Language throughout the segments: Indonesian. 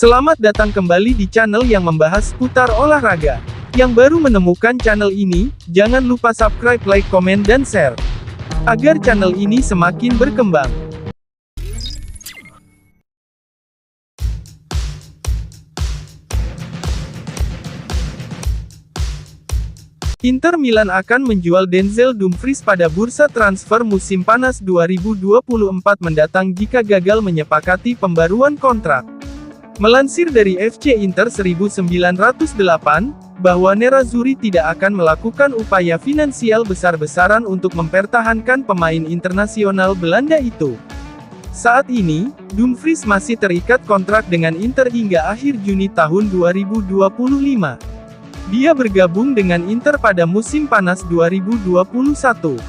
Selamat datang kembali di channel yang membahas seputar olahraga. Yang baru menemukan channel ini, jangan lupa subscribe, like, komen, dan share. Agar channel ini semakin berkembang. Inter Milan akan menjual Denzel Dumfries pada bursa transfer musim panas 2024 mendatang jika gagal menyepakati pembaruan kontrak. Melansir dari FC Inter 1908, bahwa Nerazzurri tidak akan melakukan upaya finansial besar-besaran untuk mempertahankan pemain internasional Belanda itu. Saat ini, Dumfries masih terikat kontrak dengan Inter hingga akhir Juni tahun 2025. Dia bergabung dengan Inter pada musim panas 2021.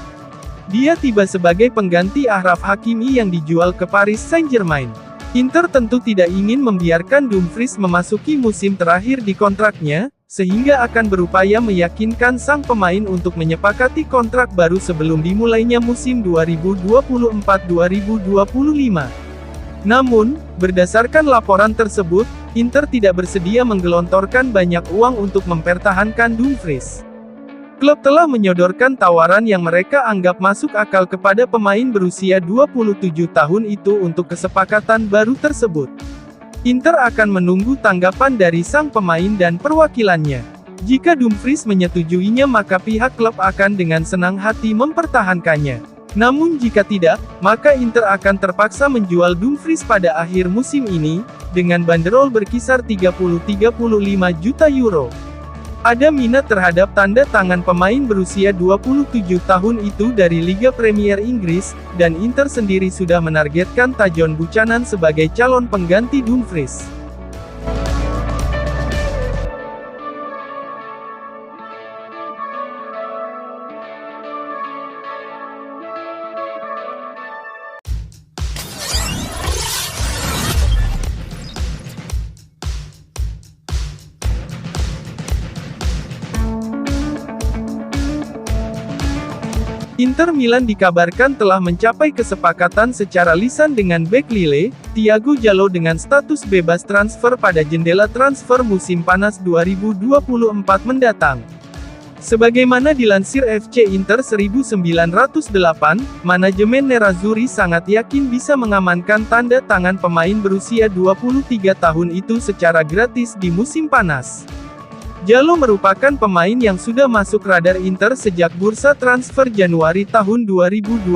Dia tiba sebagai pengganti Achraf Hakimi yang dijual ke Paris Saint-Germain. Inter tentu tidak ingin membiarkan Dumfries memasuki musim terakhir di kontraknya, sehingga akan berupaya meyakinkan sang pemain untuk menyepakati kontrak baru sebelum dimulainya musim 2024-2025. Namun, berdasarkan laporan tersebut, Inter tidak bersedia menggelontorkan banyak uang untuk mempertahankan Dumfries. Klub telah menyodorkan tawaran yang mereka anggap masuk akal kepada pemain berusia 27 tahun itu untuk kesepakatan baru tersebut. Inter akan menunggu tanggapan dari sang pemain dan perwakilannya. Jika Dumfries menyetujuinya, maka pihak klub akan dengan senang hati mempertahankannya. Namun jika tidak, maka Inter akan terpaksa menjual Dumfries pada akhir musim ini, dengan banderol berkisar 30-35 juta euro. Ada minat terhadap tanda tangan pemain berusia 27 tahun itu dari Liga Premier Inggris, dan Inter sendiri sudah menargetkan Tajon Buchanan sebagai calon pengganti Dumfries. Inter Milan dikabarkan telah mencapai kesepakatan secara lisan dengan bek Lille, Thiago Jallo dengan status bebas transfer pada jendela transfer musim panas 2024 mendatang. Sebagaimana dilansir FC Inter 1908, manajemen Nerazzurri sangat yakin bisa mengamankan tanda tangan pemain berusia 23 tahun itu secara gratis di musim panas. Jallo merupakan pemain yang sudah masuk radar Inter sejak bursa transfer Januari tahun 2023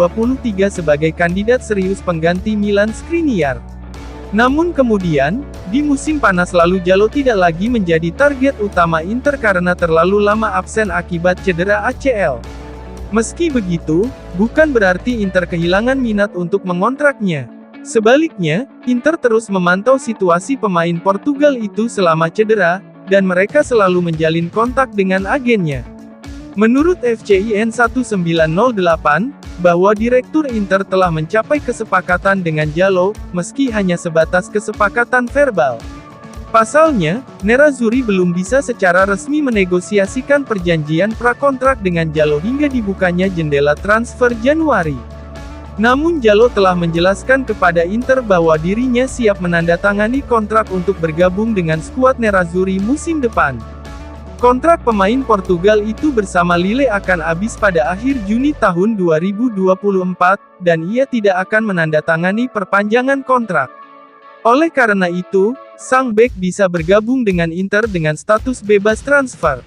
sebagai kandidat serius pengganti Milan Skriniar. Namun kemudian, di musim panas lalu Jallo tidak lagi menjadi target utama Inter karena terlalu lama absen akibat cedera ACL. Meski begitu, bukan berarti Inter kehilangan minat untuk mengontraknya. Sebaliknya, Inter terus memantau situasi pemain Portugal itu selama cedera, dan mereka selalu menjalin kontak dengan agennya. Menurut FCIN 1908, bahwa Direktur Inter telah mencapai kesepakatan dengan Jallo, meski hanya sebatas kesepakatan verbal. Pasalnya, Nerazzurri belum bisa secara resmi menegosiasikan perjanjian prakontrak dengan Jallo hingga dibukanya jendela transfer Januari. Namun Jallo telah menjelaskan kepada Inter bahwa dirinya siap menandatangani kontrak untuk bergabung dengan skuad Nerazzurri musim depan. Kontrak pemain Portugal itu bersama Lille akan habis pada akhir Juni tahun 2024, dan ia tidak akan menandatangani perpanjangan kontrak. Oleh karena itu, sang bek bisa bergabung dengan Inter dengan status bebas transfer.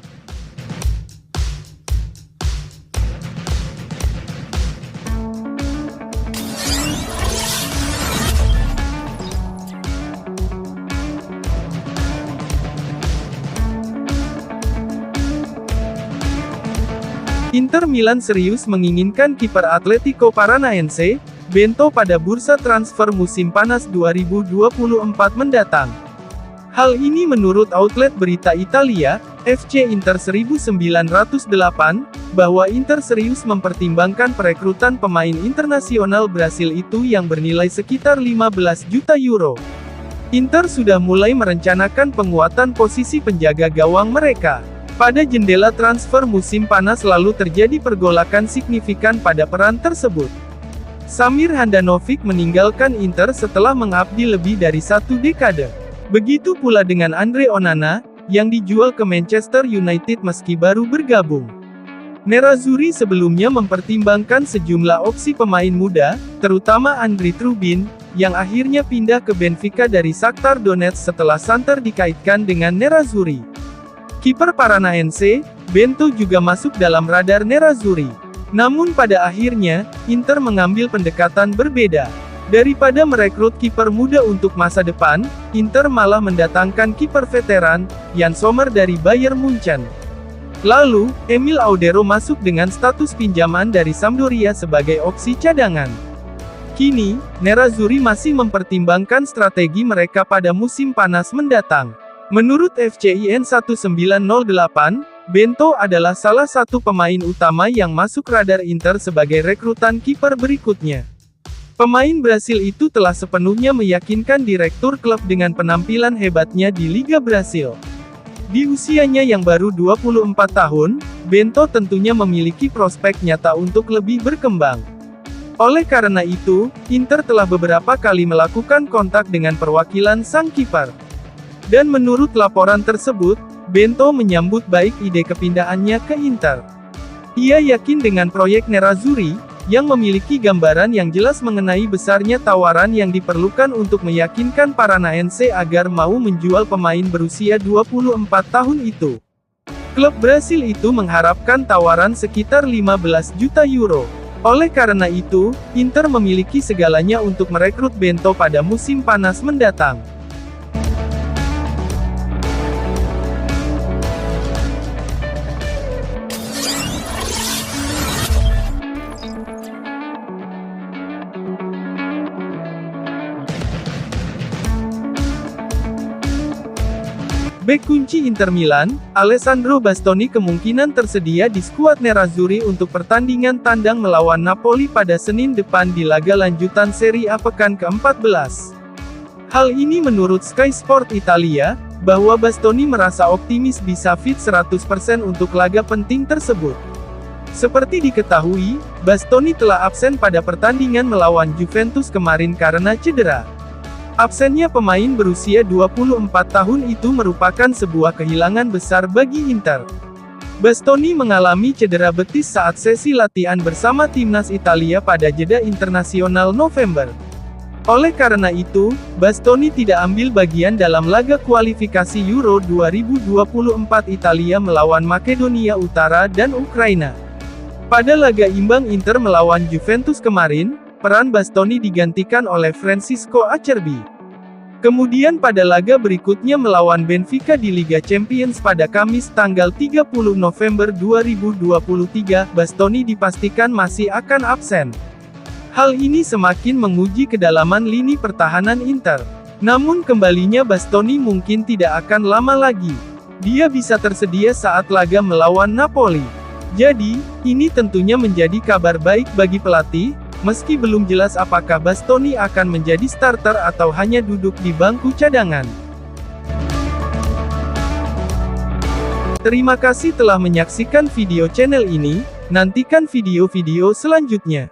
Inter Milan serius menginginkan kiper Atletico Paranaense, Bento pada bursa transfer musim panas 2024 mendatang. Hal ini menurut outlet berita Italia, FC Inter 1908, bahwa Inter serius mempertimbangkan perekrutan pemain internasional Brasil itu yang bernilai sekitar 15 juta euro. Inter sudah mulai merencanakan penguatan posisi penjaga gawang mereka. Pada jendela transfer musim panas lalu terjadi pergolakan signifikan pada peran tersebut. Samir Handanovic meninggalkan Inter setelah mengabdi lebih dari 1 dekade. Begitu pula dengan Andre Onana, yang dijual ke Manchester United meski baru bergabung. Nerazzurri sebelumnya mempertimbangkan sejumlah opsi pemain muda, terutama Andriy Trubin, yang akhirnya pindah ke Benfica dari Shakhtar Donetsk setelah Santer dikaitkan dengan Nerazzurri. Kiper Paranaense, Bento juga masuk dalam radar Nerazzurri. Namun pada akhirnya, Inter mengambil pendekatan berbeda. Daripada merekrut kiper muda untuk masa depan, Inter malah mendatangkan kiper veteran, Jan Sommer dari Bayern Munchen. Lalu, Emil Audero masuk dengan status pinjaman dari Sampdoria sebagai opsi cadangan. Kini, Nerazzurri masih mempertimbangkan strategi mereka pada musim panas mendatang. Menurut FCIN 1908, Bento adalah salah satu pemain utama yang masuk radar Inter sebagai rekrutan kiper berikutnya. Pemain Brasil itu telah sepenuhnya meyakinkan direktur klub dengan penampilan hebatnya di Liga Brasil. Di usianya yang baru 24 tahun, Bento tentunya memiliki prospek nyata untuk lebih berkembang. Oleh karena itu, Inter telah beberapa kali melakukan kontak dengan perwakilan sang kiper. Dan menurut laporan tersebut, Bento menyambut baik ide kepindahannya ke Inter. Ia yakin dengan proyek Nerazzurri, yang memiliki gambaran yang jelas mengenai besarnya tawaran yang diperlukan untuk meyakinkan Paranaense agar mau menjual pemain berusia 24 tahun itu. Klub Brasil itu mengharapkan tawaran sekitar 15 juta euro. Oleh karena itu, Inter memiliki segalanya untuk merekrut Bento pada musim panas mendatang. Bek kunci Inter Milan, Alessandro Bastoni kemungkinan tersedia di skuad Nerazzurri untuk pertandingan tandang melawan Napoli pada Senin depan di laga lanjutan Serie A pekan ke-14. Hal ini menurut Sky Sport Italia, bahwa Bastoni merasa optimis bisa fit 100% untuk laga penting tersebut. Seperti diketahui, Bastoni telah absen pada pertandingan melawan Juventus kemarin karena cedera. Absennya pemain berusia 24 tahun itu merupakan sebuah kehilangan besar bagi Inter. Bastoni mengalami cedera betis saat sesi latihan bersama timnas Italia pada jeda internasional November. Oleh karena itu, Bastoni tidak ambil bagian dalam laga kualifikasi Euro 2024 Italia melawan Makedonia Utara dan Ukraina. Pada laga imbang Inter melawan Juventus kemarin, peran Bastoni digantikan oleh Francisco Acerbi. Kemudian pada laga berikutnya melawan Benfica di Liga Champions pada Kamis tanggal 30 November 2023, Bastoni dipastikan masih akan absen. Hal ini semakin menguji kedalaman lini pertahanan Inter. Namun kembalinya Bastoni mungkin tidak akan lama lagi. Dia bisa tersedia saat laga melawan Napoli. Jadi, ini tentunya menjadi kabar baik bagi pelatih, meski belum jelas apakah Bastoni akan menjadi starter atau hanya duduk di bangku cadangan. Terima kasih telah menyaksikan video channel ini, nantikan video-video selanjutnya.